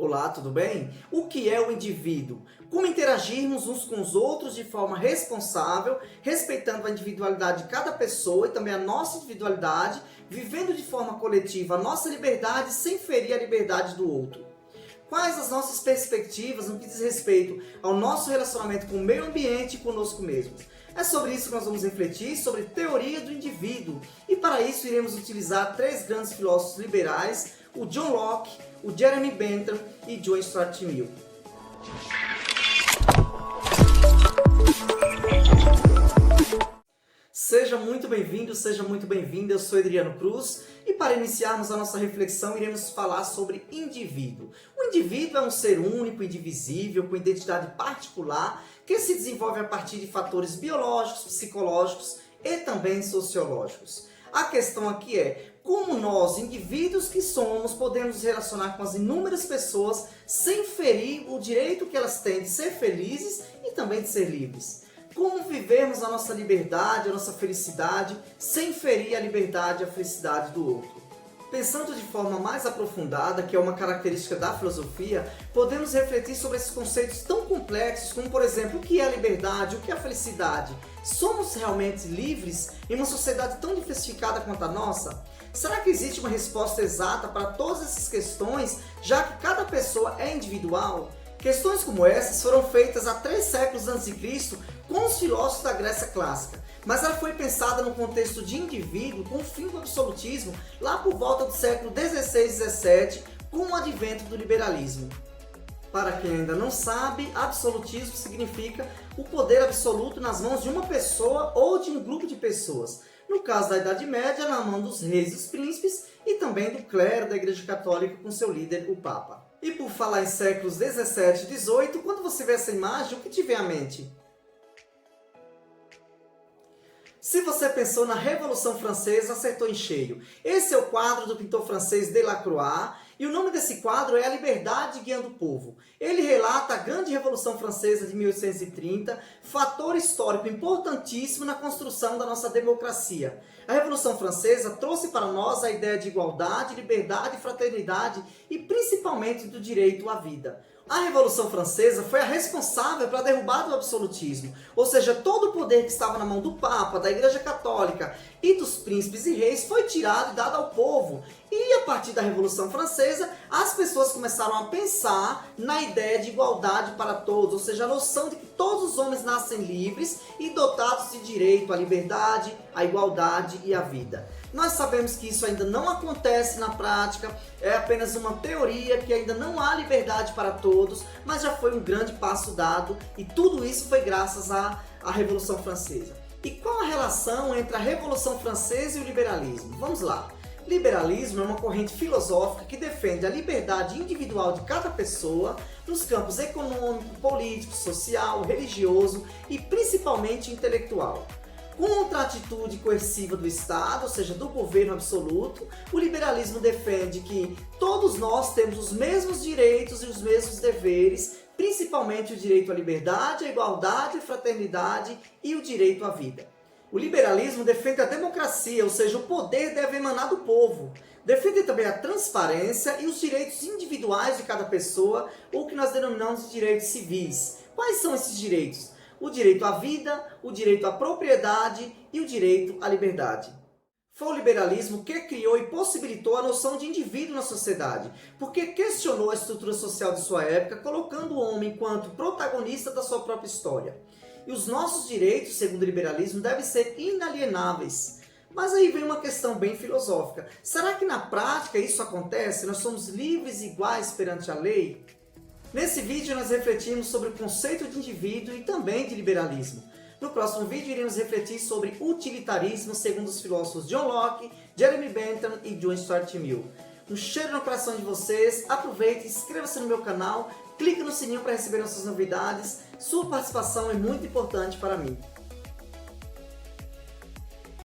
Olá, tudo bem? O que é o indivíduo? Como interagirmos uns com os outros de forma responsável, respeitando a individualidade de cada pessoa e também a nossa individualidade, vivendo de forma coletiva a nossa liberdade sem ferir a liberdade do outro. Quais as nossas perspectivas no que diz respeito ao nosso relacionamento com o meio ambiente e conosco mesmos? É sobre isso que nós vamos refletir, sobre teoria do indivíduo. E para isso iremos utilizar três grandes filósofos liberais, o John Locke, o Jeremy Bentham e John Stuart Mill. Seja muito bem-vindo, seja muito bem-vinda, eu sou Adriano Cruz e para iniciarmos a nossa reflexão iremos falar sobre indivíduo. O indivíduo é um ser único, indivisível, com identidade particular que se desenvolve a partir de fatores biológicos, psicológicos e também sociológicos. A questão aqui é como nós, indivíduos que somos, podemos nos relacionar com as inúmeras pessoas sem ferir o direito que elas têm de ser felizes e também de ser livres. Como vivermos a nossa liberdade, a nossa felicidade, sem ferir a liberdade e a felicidade do outro. Pensando de forma mais aprofundada, que é uma característica da filosofia, podemos refletir sobre esses conceitos tão complexos como, por exemplo, o que é a liberdade, o que é a felicidade. Somos realmente livres em uma sociedade tão diversificada quanto a nossa? Será que existe uma resposta exata para todas essas questões, já que cada pessoa é individual? Questões como essas foram feitas há 3 séculos a.C. com os filósofos da Grécia Clássica, mas ela foi pensada no contexto de indivíduo com o fim do absolutismo lá por volta do século XVI e XVII, com o advento do liberalismo. Para quem ainda não sabe, absolutismo significa o poder absoluto nas mãos de uma pessoa ou de um grupo de pessoas. No caso da Idade Média, na mão dos reis e dos príncipes e também do clero da Igreja Católica com seu líder, o Papa. E por falar em séculos 17 e 18, quando você vê essa imagem, o que te vem à mente? Se você pensou na Revolução Francesa, acertou em cheio. Esse é o quadro do pintor francês Delacroix, e o nome desse quadro é A Liberdade Guiando o Povo. Ele relata a grande Revolução Francesa de 1830, fator histórico importantíssimo na construção da nossa democracia. A Revolução Francesa trouxe para nós a ideia de igualdade, liberdade, fraternidade e principalmente do direito à vida. A Revolução Francesa foi a responsável pela derrubada do absolutismo, ou seja, todo o poder que estava na mão do Papa, da Igreja Católica e dos príncipes e reis foi tirado e dado ao povo. E a partir da Revolução Francesa, as pessoas começaram a pensar na ideia de igualdade para todos, ou seja, a noção de que todos os homens nascem livres e dotados de direito à liberdade, à igualdade e à vida. Nós sabemos que isso ainda não acontece na prática, é apenas uma teoria, que ainda não há liberdade para todos, mas já foi um grande passo dado e tudo isso foi graças à Revolução Francesa. E qual a relação entre a Revolução Francesa e o liberalismo? Vamos lá. Liberalismo é uma corrente filosófica que defende a liberdade individual de cada pessoa nos campos econômico, político, social, religioso e principalmente intelectual. Contra a atitude coerciva do Estado, ou seja, do governo absoluto, o liberalismo defende que todos nós temos os mesmos direitos e os mesmos deveres, principalmente o direito à liberdade, à igualdade, à fraternidade e o direito à vida. O liberalismo defende a democracia, ou seja, o poder deve emanar do povo. Defende também a transparência e os direitos individuais de cada pessoa, ou que nós denominamos de direitos civis. Quais são esses direitos? O direito à vida, o direito à propriedade e o direito à liberdade. Foi o liberalismo que criou e possibilitou a noção de indivíduo na sociedade, porque questionou a estrutura social de sua época, colocando o homem enquanto protagonista da sua própria história. E os nossos direitos, segundo o liberalismo, devem ser inalienáveis. Mas aí vem uma questão bem filosófica. Será que na prática isso acontece? Nós somos livres e iguais perante a lei? Nesse vídeo nós refletimos sobre o conceito de indivíduo e também de liberalismo. No próximo vídeo iremos refletir sobre utilitarismo segundo os filósofos John Locke, Jeremy Bentham e John Stuart Mill. Um cheiro no coração de vocês, aproveite, inscreva-se no meu canal, clique no sininho para receber nossas novidades, sua participação é muito importante para mim.